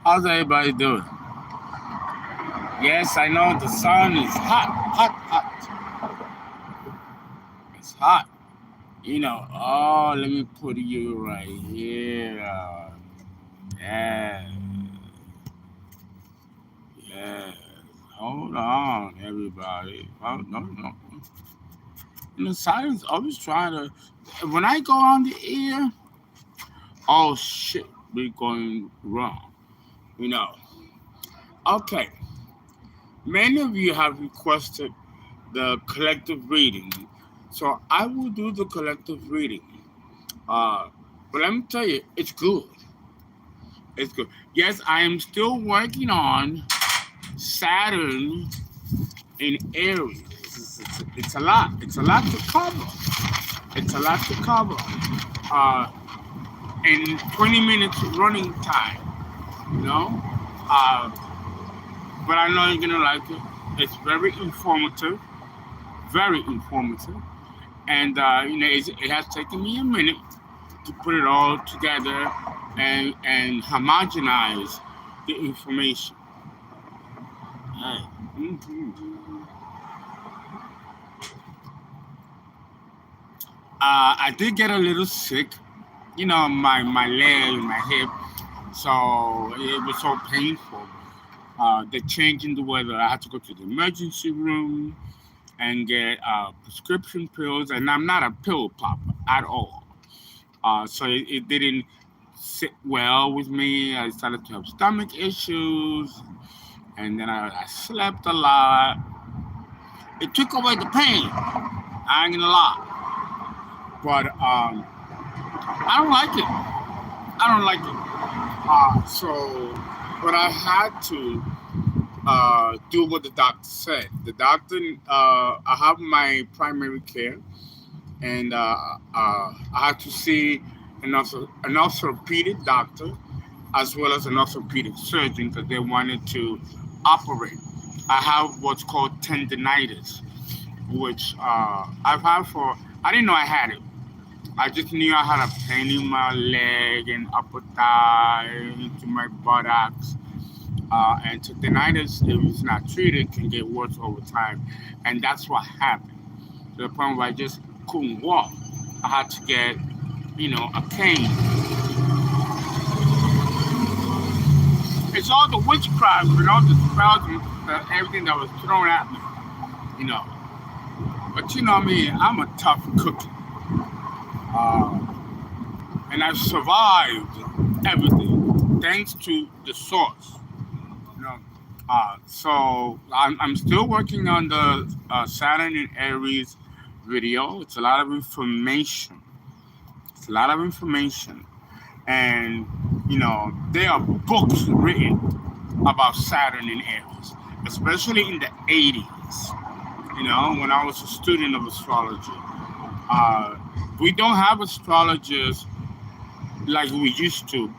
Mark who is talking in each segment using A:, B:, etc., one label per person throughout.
A: How's everybody doing? Yes, I know the sun is hot, hot, hot. It's hot. Let me put you right here. Yeah, yeah. Hold on, everybody. Oh, no, no. Silence always trying to. When I go on the air, oh shit, we're going wrong. You know. Okay. Many of you have requested the collective reading. So I will do the collective reading. Uh, but let me tell you, it's good. It's good. Yes, I am still working on Saturn in Aries. It's a lot. It's a lot to cover. It's a lot to cover. Uh, in 20 minutes running time, you know. Uh, but I know you're gonna like it. It's very informative. Very informative. And it has taken me a minute to put it all together and homogenize the information. Right. I did get a little sick, my leg, my hip, so it was so painful. The change in the weather, I had to go to the emergency room and get prescription pills, and I'm not a pill popper at all. So it didn't sit well with me. I started to have stomach issues, and then I slept a lot. It took away the pain. I ain't gonna lie, but I don't like it. I don't like it. But I had to do what the doctor said. The doctor, I have my primary care, and I had to see an orthopedic doctor as well as an orthopedic surgeon because they wanted to operate. I have what's called tendinitis, which I've had for, I didn't know I had it. I just knew I had a pain in my leg and upper thigh, into my buttocks. And tendinitis, if it's not treated, can get worse over time. And that's what happened. To the point where I just couldn't walk. I had to get, a cane. It's all the witchcraft and all the spells and everything that was thrown at me, you know. But you know me, I'm a tough cookie. Uh, and I've survived everything thanks to the source. You know. So I'm still working on the Saturn in Aries video. It's a lot of information. It's a lot of information. And, there are books written about Saturn in Aries, especially in the 80s, when I was a student of astrology. We don't have astrologers like we used to.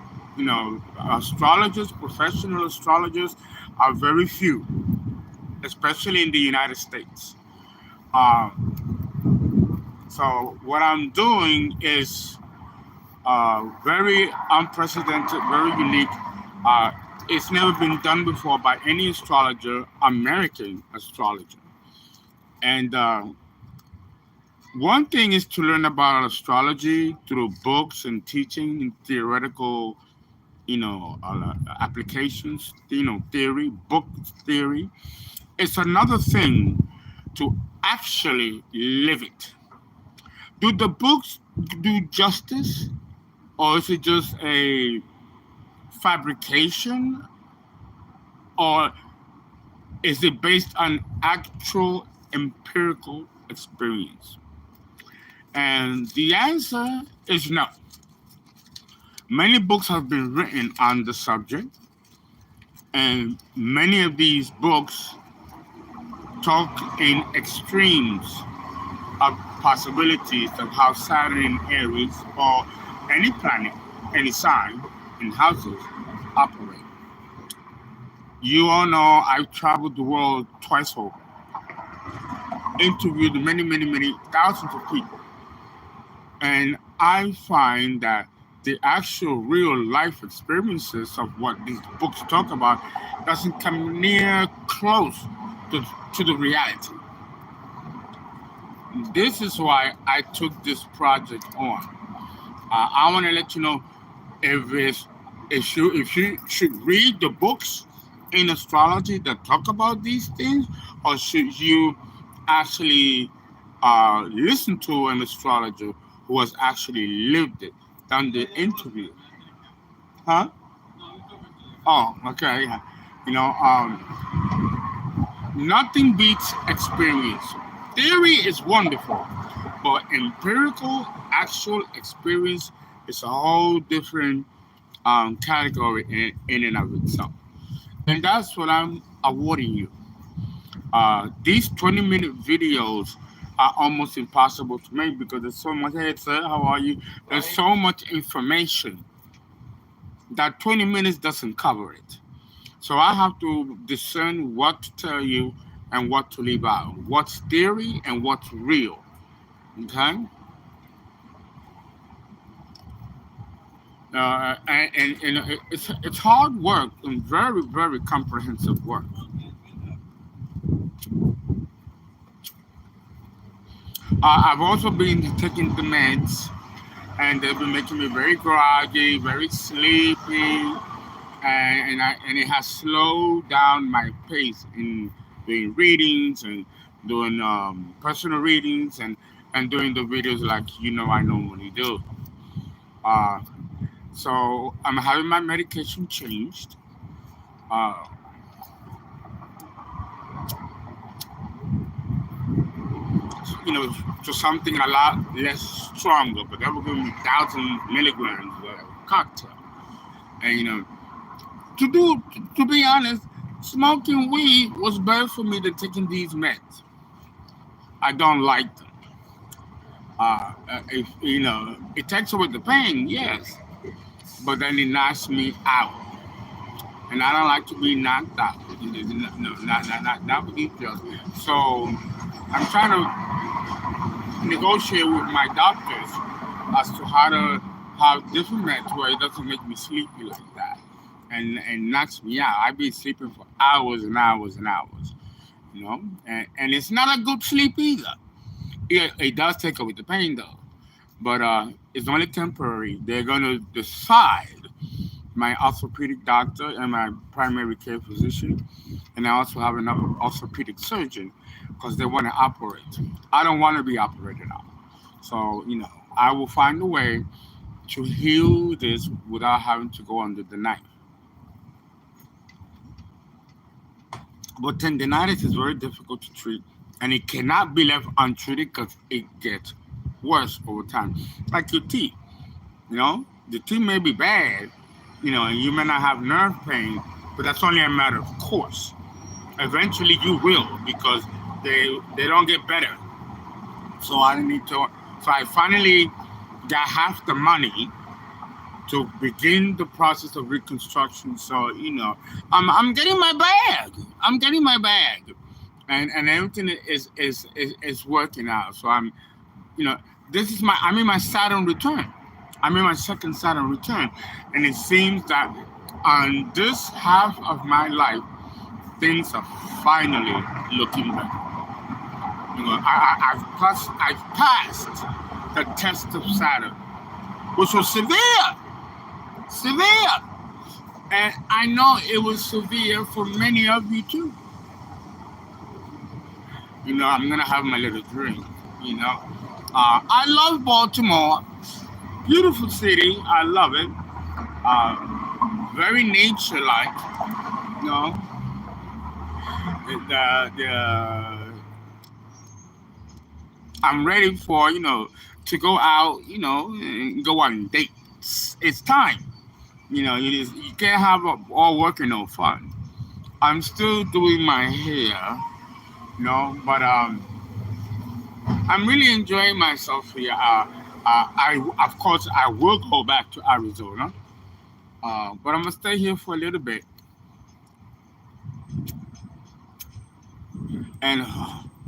A: Astrologers, professional astrologers, are very few, especially in the United States. So what I'm doing is very unprecedented, very unique. It's never been done before by any astrologer, American astrologer. And one thing is to learn about astrology through books and teaching and theoretical, applications, theory, book theory. It's another thing to actually live it. Do the books do justice, or is it just a fabrication, or is it based on actual empirical experience? And the answer is no. Many books have been written on the subject, and many of these books talk in extremes of possibilities of how Saturn in Aries or any planet, any sign in houses operate. You all know I've traveled the world twice over, interviewed many, many, many thousands of people, and I find that the actual real life experiences of what these books talk about doesn't come near close to the reality. This is why I took this project on. I want to let you know if you should read the books in astrology that talk about these things, or should you actually listen to an astrologer who has actually lived it, done the interview. Huh? Oh, okay. Yeah. You know, nothing beats experience. Theory is wonderful, but empirical, actual experience is a whole different category in and of itself. And that's what I'm awarding you. These 20-minute videos are almost impossible to make because there's so much. Hey, sir, how are you? There's so much information that 20 minutes doesn't cover it. So I have to discern what to tell you and what to leave out. What's theory and what's real. Okay? And it's hard work and very, very comprehensive work. I've also been taking the meds, and they've been making me very groggy, very sleepy, and it has slowed down my pace in doing readings and doing personal readings and doing the videos like I normally do. Uh, so I'm having my medication changed. Uh, to something a lot less stronger, but they were giving me 1,000 milligrams cocktail. And to be honest, smoking weed was better for me than taking these meds. I don't like them. If it takes away the pain, yes, but then it knocks me out, and I don't like to be knocked out. No, not with these drugs. So I'm trying to negotiate with my doctors as to how to have different meds where it doesn't make me sleepy like that, and knocks me out. I be sleeping for hours and hours and hours, and it's not a good sleep either. It does take away the pain though, but it's only temporary. They're gonna decide, my orthopedic doctor and my primary care physician, and I also have another orthopedic surgeon because they want to operate. I don't want to be operated on, so I will find a way to heal this without having to go under the knife. But tendinitis is very difficult to treat, and it cannot be left untreated because it gets worse over time. Like your teeth, the teeth may be bad, and you may not have nerve pain, but that's only a matter of course. Eventually, you will because they don't get better. So I need to. So I finally got half the money to begin the process of reconstruction. So I'm getting my bag. I'm getting my bag, and everything is working out. So this is I'm in my Saturn return. I'm in my second Saturn return, and it seems that on this half of my life, things are finally looking better. I've passed the test of Saturn, which was severe, and I know it was severe for many of you too. I'm gonna have my little drink. I love Baltimore, beautiful city. I love it. Very nature-like. You know, I'm ready for to go out. And go on dates. It's time. You can't have all work and no fun. I'm still doing my hair. But I'm really enjoying myself here. Of course, I will go back to Arizona, but I'm gonna stay here for a little bit. And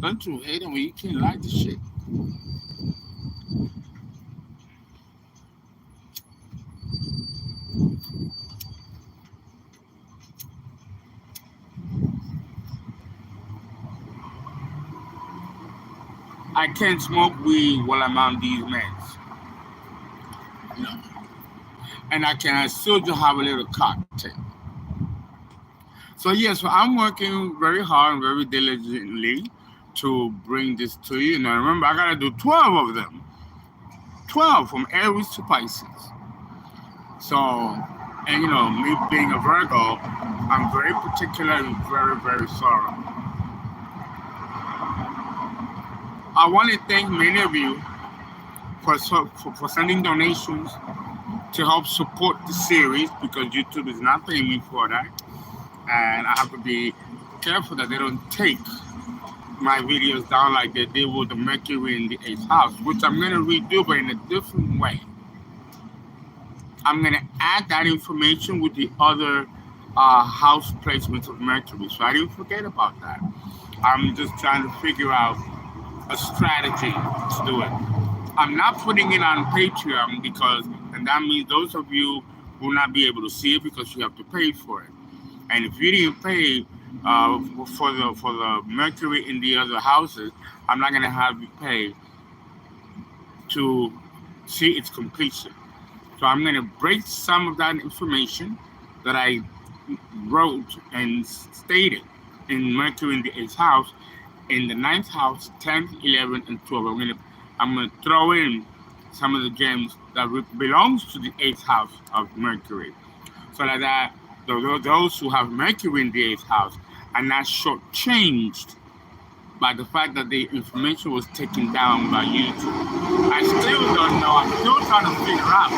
A: don't you hate it when you can't like the shit? I can't smoke weed while I'm on these meds. No. And I still just have a little cocktail. So yes, so I'm working very hard and very diligently to bring this to you. Now remember, I gotta do 12 of them. 12 from Aries to Pisces. So, and me being a Virgo, I'm very particular and very, very thorough. I want to thank many of you for sending donations to help support the series, because YouTube is not paying me for that. And I have to be careful that they don't take my videos down like they did with the Mercury in the 8th house, which I'm going to redo, but in a different way. I'm going to add that information with the other house placements of Mercury. So I didn't forget about that. I'm just trying to figure out a strategy to do it. I'm not putting it on Patreon and that means those of you will not be able to see it because you have to pay for it. And if you didn't pay for the Mercury in the other houses, I'm not going to have you pay to see its completion. So I'm going to break some of that information that I wrote and stated in Mercury in the 8th house, in the 9th house, 10th, 11th, and 12th. I'm going to throw in some of the gems that belongs to the 8th house of Mercury, so that those who have Mercury in the 8th house are not shortchanged by the fact that the information was taken down by YouTube. I still don't know. I'm still trying to figure out.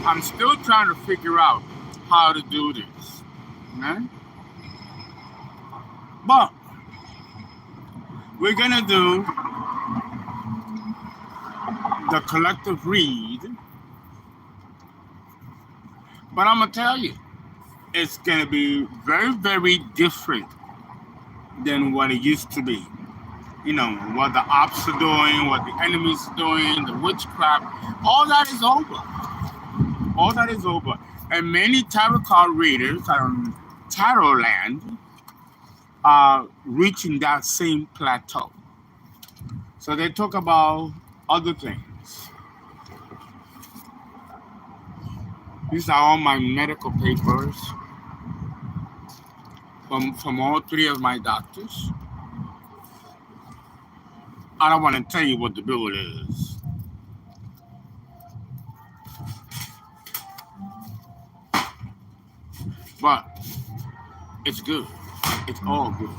A: I'm still trying to figure out how to do this. Okay? But we're going to do the collective read. But I'm going to tell you, it's going to be very, very different than what it used to be. What the ops are doing, what the enemies are doing, the witchcraft, all that is over. All that is over. And many tarot card readers on Tarot Land are reaching that same plateau. So they talk about other things. These are all my medical papers from all three of my doctors. I don't want to tell you what the bill is. But it's good. It's all good.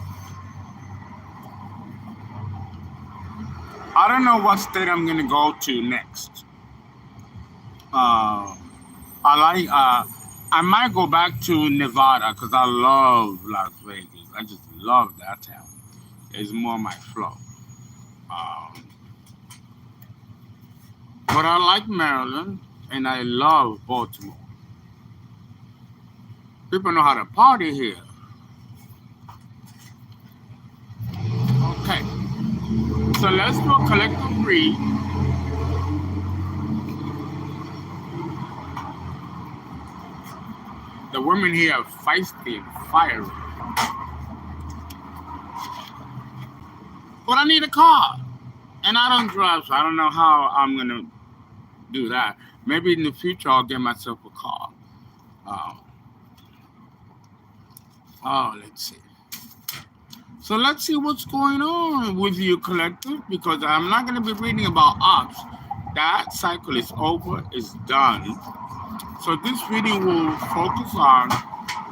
A: I don't know what state I'm going to go to next. I might go back to Nevada because I love Las Vegas. I just love that town. It's more my flow. But I like Maryland and I love Baltimore. People know how to party here. Okay. So let's do a collective read. The women here are feisty and fiery. But I need a car. And I don't drive, so I don't know how I'm going to do that. Maybe in the future I'll get myself a car. Let's see. So let's see what's going on with you, collective, because I'm not going to be reading about ops. That cycle is over, it's done. So this reading will focus on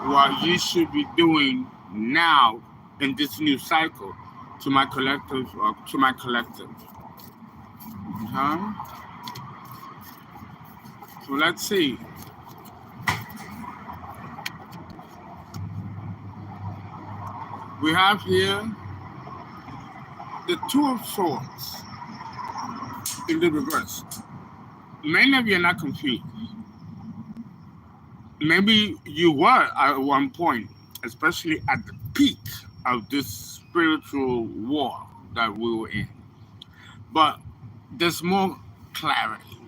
A: what you should be doing now in this new cycle to my collective. So let's see. We have here the Two of Swords in the reverse. Many of you are not confused. Maybe you were at one point, especially at the peak of this spiritual war that we were in. But there's more clarity.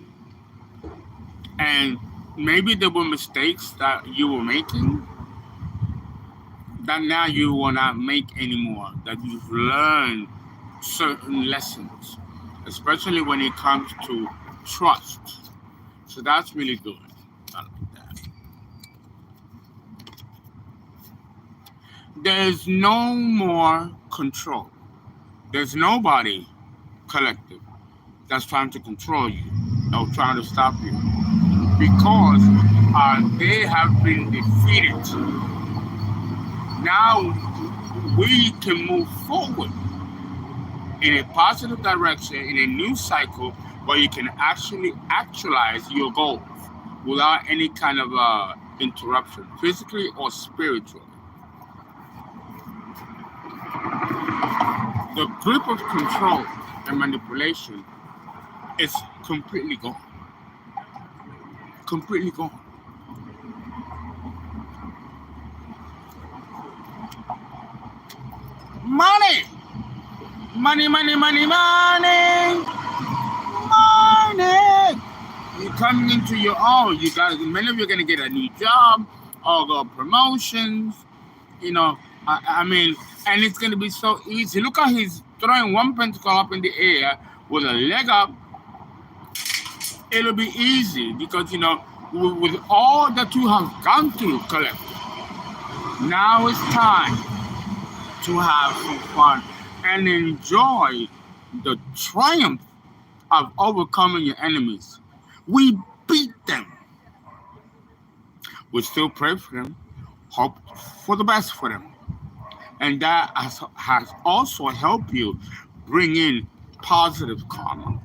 A: And maybe there were mistakes that you were making that now you will not make anymore, that you've learned certain lessons, especially when it comes to trust. So that's really good. I like that. There's no more control. There's nobody collective that's trying to control you or trying to stop you, because they have been defeated. Now we can move forward in a positive direction, in a new cycle, where you can actually actualize your goals without any kind of interruption, physically or spiritually. The grip of control and manipulation is completely gone. Completely gone. Money! Money, money, money, money! Money! You're coming into your own. Many of you are going to get a new job or go promotions, I mean, and it's going to be so easy. Look how he's throwing one pentacle up in the air with a leg up. It'll be easy because, with all that you have gone through collectively, now it's time to have some fun and enjoy the triumph of overcoming your enemies. We beat them. We still pray for them, hope for the best for them. And that has also helped you bring in positive karma.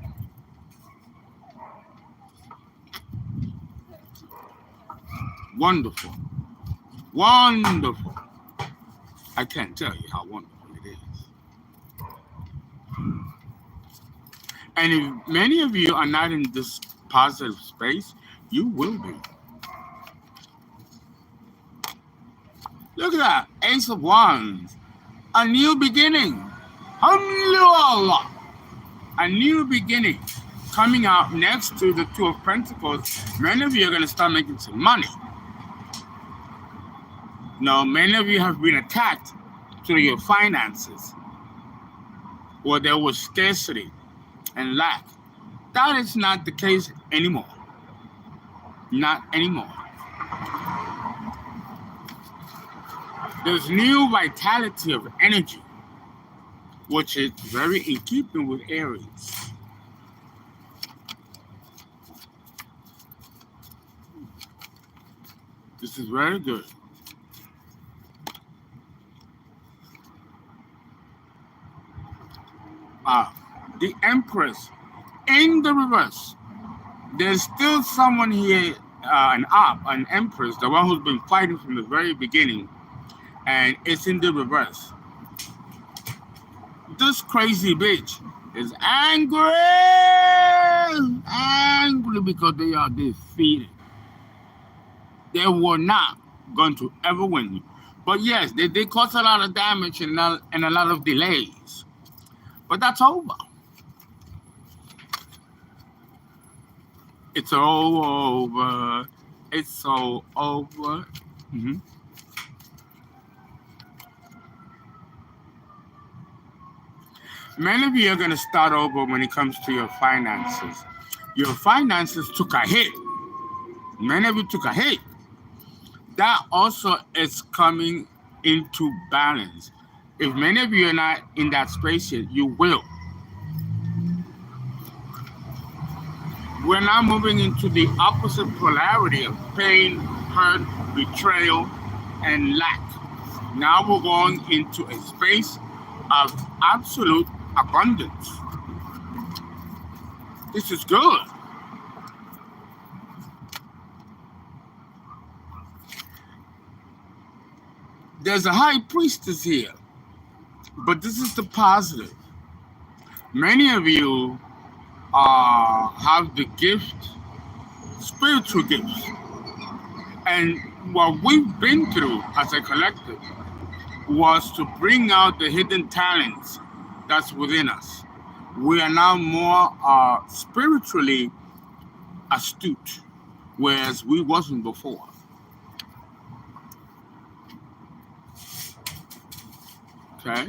A: Wonderful. Wonderful. I can't tell you how wonderful it is. And if many of you are not in this positive space, you will be. Look at that. Ace of Wands. A new beginning. Alhamdulillah. A new beginning. Coming out next to the Two of Pentacles, many of you are going to start making some money. Now, many of you have been attacked through your finances, where there was scarcity and lack. That is not the case anymore. Not anymore. There's new vitality of energy, which is very in keeping with Aries. This is very good. The Empress in the reverse. There's still someone here, an Empress, the one who's been fighting from the very beginning, and it's in the reverse. This crazy bitch is angry because they are defeated. They were not going to ever win. But yes, they did cause a lot of damage and a lot of delays. But that's over. It's all over. It's all over. Mm-hmm. Many of you are going to start over when it comes to your finances. Your finances took a hit. Many of you took a hit. That also is coming into balance. If many of you are not in that space yet, you will. We're now moving into the opposite polarity of pain, hurt, betrayal, and lack. Now we're going into a space of absolute abundance. This is good. There's a high priestess here, but this is the positive. Many of you have the gift, spiritual gifts. And what we've been through as a collective was to bring out the hidden talents that's within us. We are now more spiritually astute, whereas we wasn't before. Okay,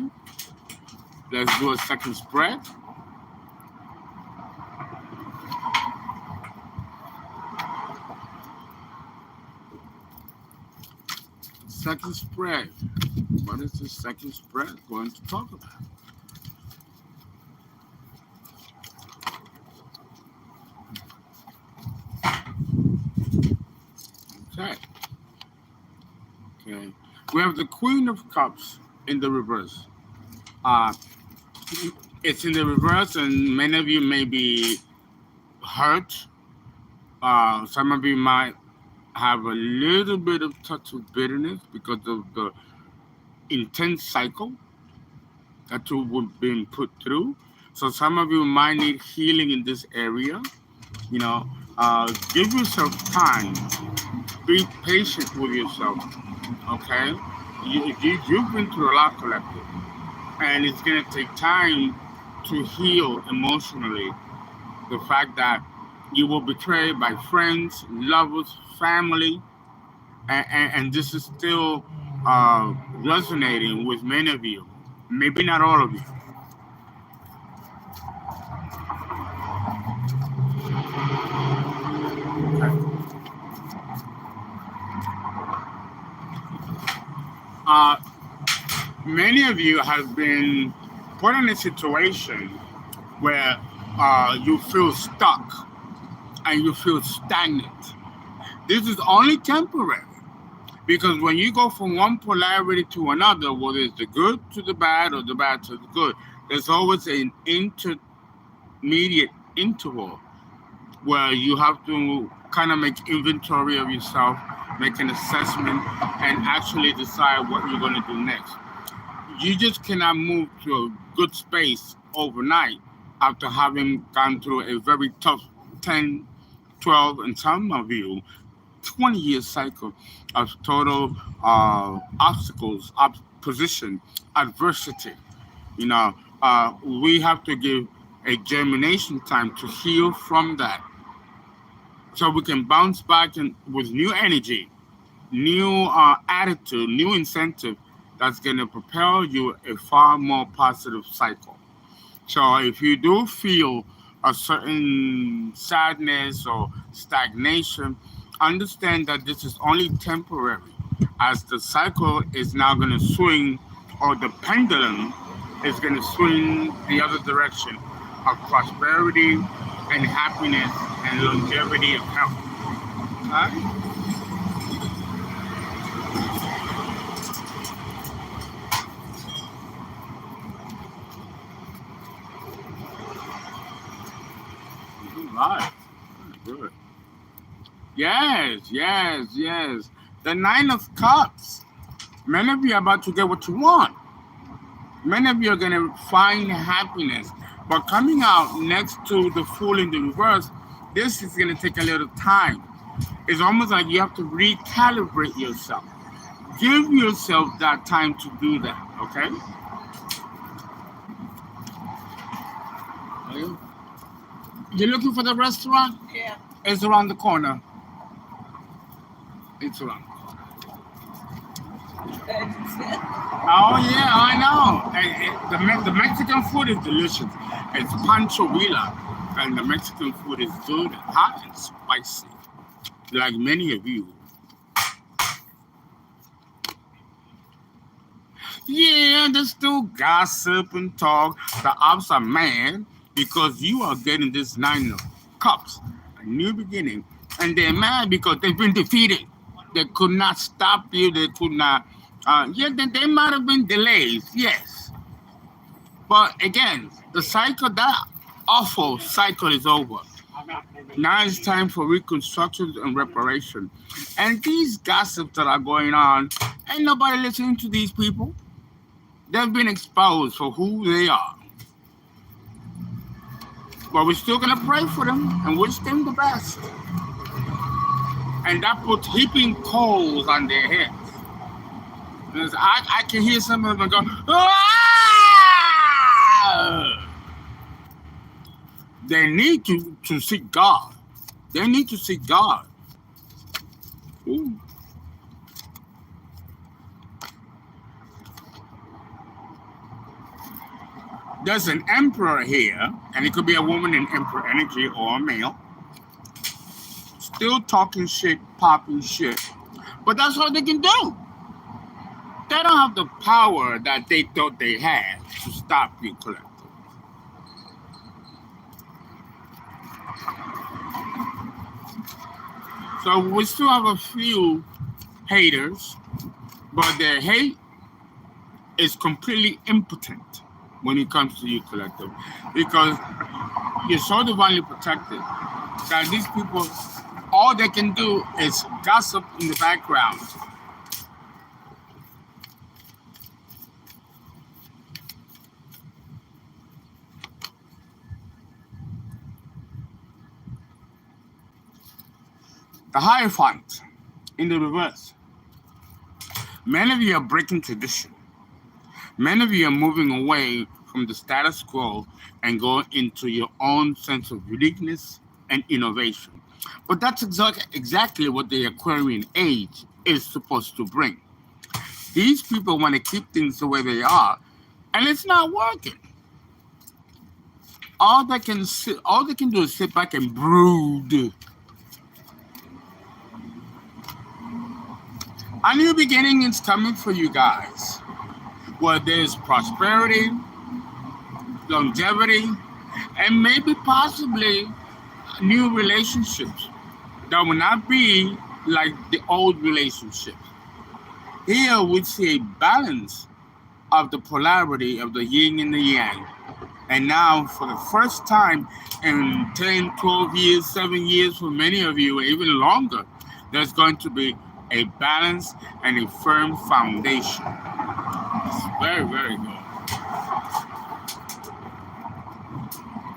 A: let's do a second spread. Second spread. What is the second spread going to talk about? Okay. Okay. We have the Queen of Cups in the reverse. It's in the reverse, and many of you may be hurt. Some of you might have a little bit of touch of bitterness because of the intense cycle that you've been put through. So some of you might need healing in this area. You know, give yourself time. Be patient with yourself. Okay, you've been through a lot, collective, and it's gonna take time to heal emotionally. The fact that you were betrayed by friends, lovers, family, and this is still resonating with many of you. Maybe not all of you. Many of you have been put in a situation where you feel stuck and you feel stagnant. This is only temporary, because when you go from one polarity to another, whether it's the good to the bad or the bad to the good, there's always an intermediate interval where you have to kind of make inventory of yourself, make an assessment, and actually decide what you're going to do next. You just cannot move to a good space overnight after having gone through a very tough 10, 12, and some of you, 20-year cycle of total obstacles, opposition, adversity. You know, we have to give a germination time to heal from that, so we can bounce back with new energy, new attitude, new incentive that's going to propel you a far more positive cycle. So if you do feel a certain sadness or stagnation, understand that this is only temporary, as the cycle is now going to swing, or the pendulum is going to swing the other direction of prosperity and happiness and longevity of health. Okay? Right. Good. Yes. The Nine of Cups. Many of you are about to get what you want. Many of you are going to find happiness. But coming out next to the Fool in the reverse, this is going to take a little time. It's almost like you have to recalibrate yourself. Give yourself that time to do that, okay? You're looking for the restaurant?
B: Yeah.
A: It's around the corner. It's around the corner. Oh, yeah, I know. The Mexican food is delicious. It's Pancho Villa. And the Mexican food is good, hot, and spicy. Like many of you. Yeah, there's still gossip and talk. The ops are mad because you are getting this Nine of Cups, a new beginning. And they're mad because they've been defeated. They could not stop you. They could not. There might have been delays, yes. But again, the cycle, that awful cycle is over. Now it's time for reconstruction and reparation. And these gossips that are going on, ain't nobody listening to these people. They've been exposed for who they are. But we're still going to pray for them and wish them the best. And that puts heaping coals on their heads. I can hear some of them go, ah! They need to seek God. They need to seek God. Ooh. There's an emperor here, and it could be a woman in emperor energy or a male, still talking shit, popping shit. But that's all they can do. They don't have the power that they thought they had to stop the collective. So we still have a few haters, but their hate is completely impotent when it comes to you collective, because you're so divinely protected that these people, all they can do is gossip in the background. The Hierophant in the reverse. Many of you are breaking tradition. Many of you are moving away from the status quo and going into your own sense of uniqueness and innovation. But that's exactly what the Aquarian age is supposed to bring. These people want to keep things the way they are, and it's not working. All they can do is sit back and brood. A new beginning is coming for you guys, where there's prosperity, longevity, and maybe possibly new relationships that will not be like the old relationships. Here we see a balance of the polarity of the yin and the yang. And now, for the first time in 10, 12 years, 7 years for many of you, even longer, there's going to be a balance and a firm foundation. It's very, very good.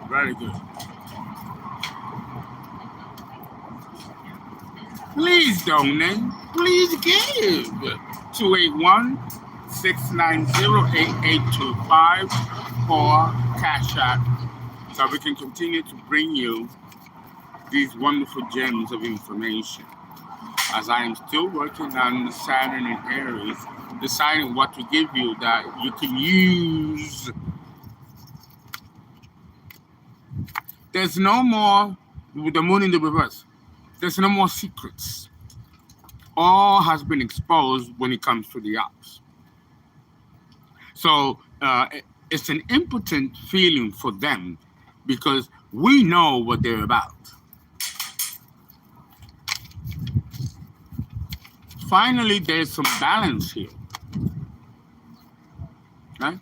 A: Very good. Please donate. Please give. 281-690-8825 for CashApp, so we can continue to bring you these wonderful gems of information. As I am still working on Saturn and Aries, deciding what to give you that you can use. There's no more, with the moon in the reverse, there's no more secrets. All has been exposed when it comes to the ops. So it's an impotent feeling for them because we know what they're about. Finally, there's some balance here. Right?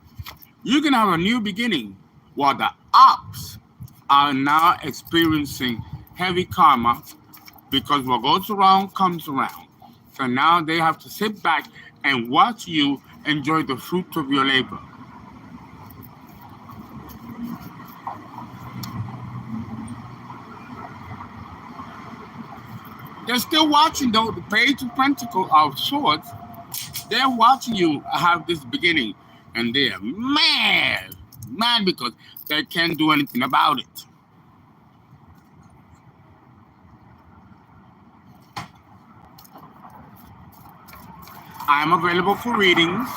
A: You can have a new beginning while the ops are now experiencing heavy karma because what goes around comes around. So now they have to sit back and watch you enjoy the fruits of your labor. They're still watching, though, the Page of Pentacles of Swords. They're watching you have this beginning, and they're mad because they can't do anything about it. I am available for readings.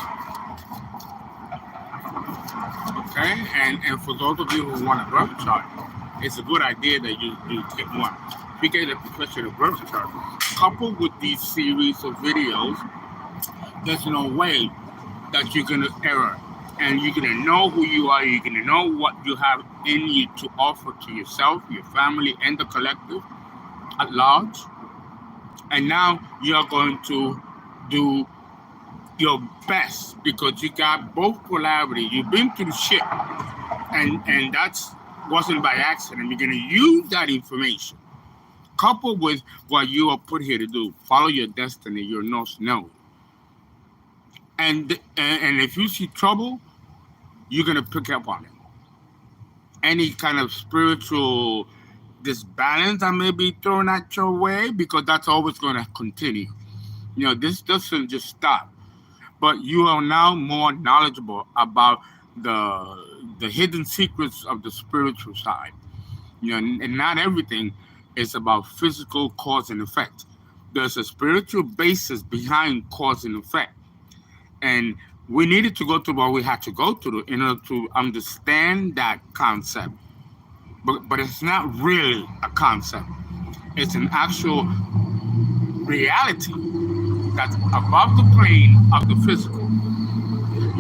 A: Okay, and for those of you who want a birth chart, it's a good idea that you get one. If you get a professional birth chart, coupled with these series of videos, there's no way that you're going to error. And you're going to know who you are. You're going to know what you have in you to offer to yourself, your family, and the collective at large. And now you're going to do your best because you got both polarity. You've been through shit, and that's wasn't by accident. You're going to use that information coupled with what you are put here to do. Follow your destiny, your North Node. And if you see trouble, you're going to pick up on it. Any kind of spiritual disbalance that may be thrown at your way, because that's always going to continue. You know, this doesn't just stop. But you are now more knowledgeable about the hidden secrets of the spiritual side. And not everything is about physical cause and effect. There's a spiritual basis behind cause and effect. And we needed to go through what we had to go through in order to understand that concept. But it's not really a concept. It's an actual reality that's above the plane of the physical.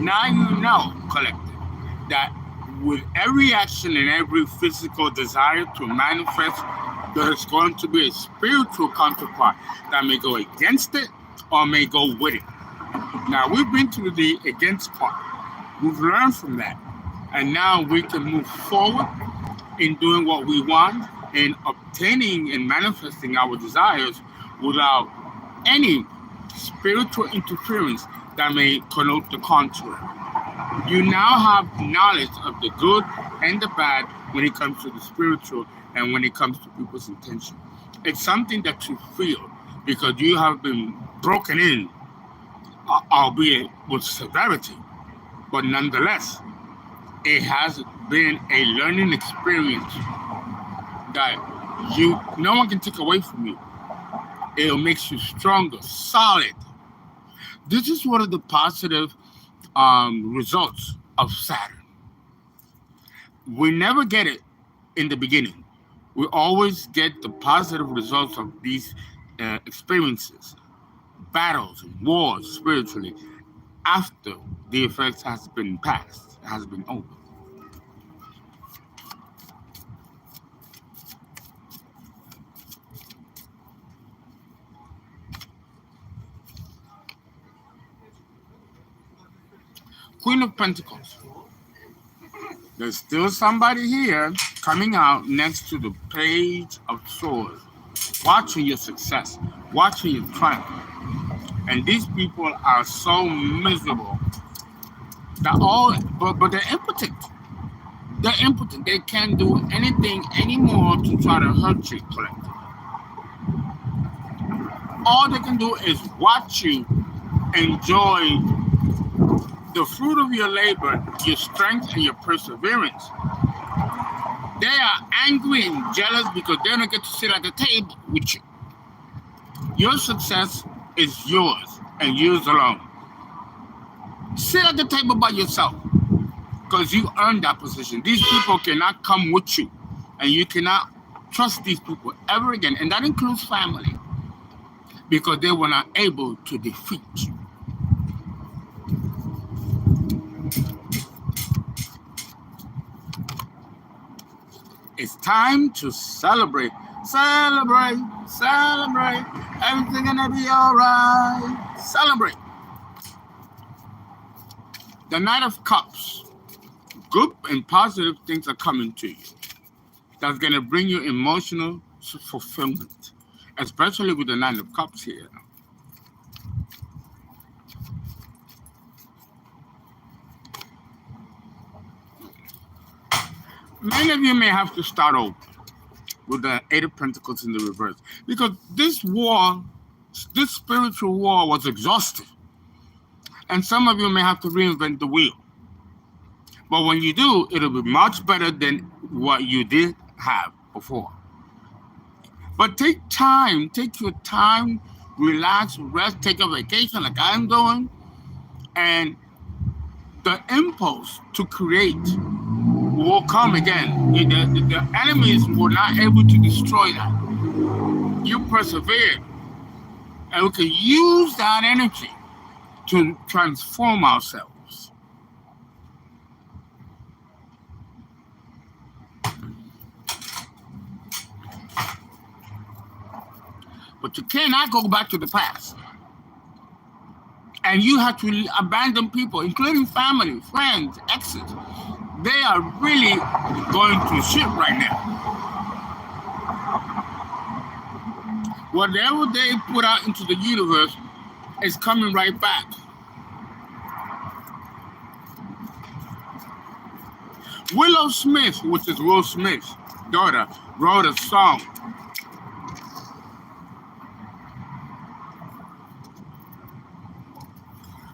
A: Now you know, collective, that with every action and every physical desire to manifest, there's going to be a spiritual counterpart that may go against it or may go with it. Now we've been through the against part. We've learned from that. And now we can move forward in doing what we want and obtaining and manifesting our desires without any spiritual interference that may connote the contrary. You now have knowledge of the good and the bad when it comes to the spiritual and when it comes to people's intention. It's something that you feel because you have been broken in, albeit with severity, but nonetheless, it has been a learning experience that no one can take away from you. It makes you stronger, solid. This is one of the positive results of Saturn. We never get it in the beginning. We always get the positive results of these experiences, battles, and wars spiritually, after the effects has been passed, has been over. Queen of Pentacles. There's still somebody here coming out next to the Page of Swords, watching your success, watching your triumph. And these people are so miserable that but they're impotent. They're impotent. They can't do anything anymore to try to hurt you, collective. All they can do is watch you enjoy the fruit of your labor, your strength, and your perseverance. They are angry and jealous because they don't get to sit at the table with you. Your success is yours and yours alone. Sit at the table by yourself because you earned that position. These people cannot come with you, and you cannot trust these people ever again, and that includes family, because they were not able to defeat you. It's time to celebrate. Celebrate, celebrate. Everything gonna be all right. Celebrate. The Knight of Cups. Good and positive things are coming to you. That's gonna bring you emotional fulfillment, especially with the Knight of Cups here. Many of you may have to start over with the Eight of Pentacles in the reverse, because this war, this spiritual war, was exhausting. And some of you may have to reinvent the wheel. But when you do, it'll be much better than what you did have before. But take your time, relax, rest, take a vacation like I'm doing, and the impulse to create will come again. The enemies were not able to destroy that. You persevered, and we can use that energy to transform ourselves. But you cannot go back to the past. And you have to abandon people, including family, friends, exes. They are really going through shit right now. Whatever they put out into the universe is coming right back. Willow Smith, which is Will Smith's daughter, wrote a song.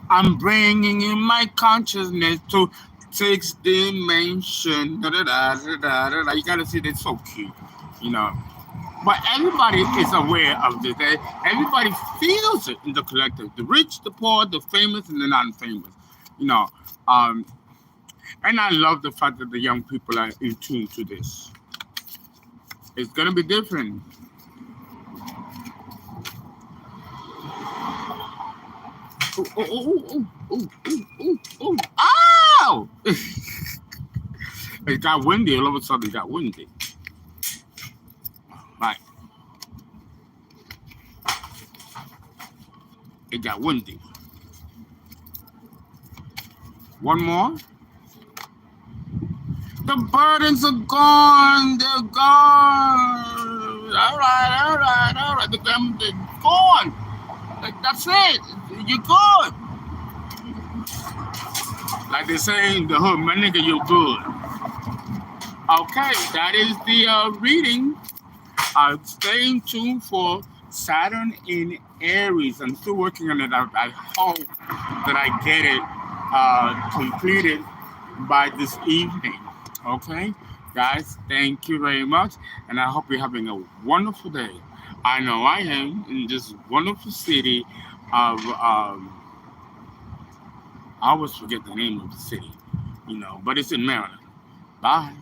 A: I'm bringing in my consciousness to six dimension. Da, da, da, da, da, da, da. You gotta see that's so cute, you know. But everybody is aware of this. Everybody feels it in the collective. The rich, the poor, the famous, and the non-famous. You know, um, and I love the fact that the young people are in tune to this. It's gonna be different. Ooh, ooh, ooh, ooh, ooh, ooh, ooh. Ow! It got windy. All of a sudden, it got windy. Right. It got windy. One more. The burdens are gone. They're gone. All right, all right, all right. They're gone. That's it. You're good. Like they say in the hood, my nigga, you're good. Okay, that is the reading. Stay tuned for Saturn in Aries. I'm still working on it. I hope that I get it completed by this evening. Okay, guys, thank you very much, and I hope you're having a wonderful day. I know I am in this wonderful city of I always forget the name of the city, you know, but it's in Maryland. Bye.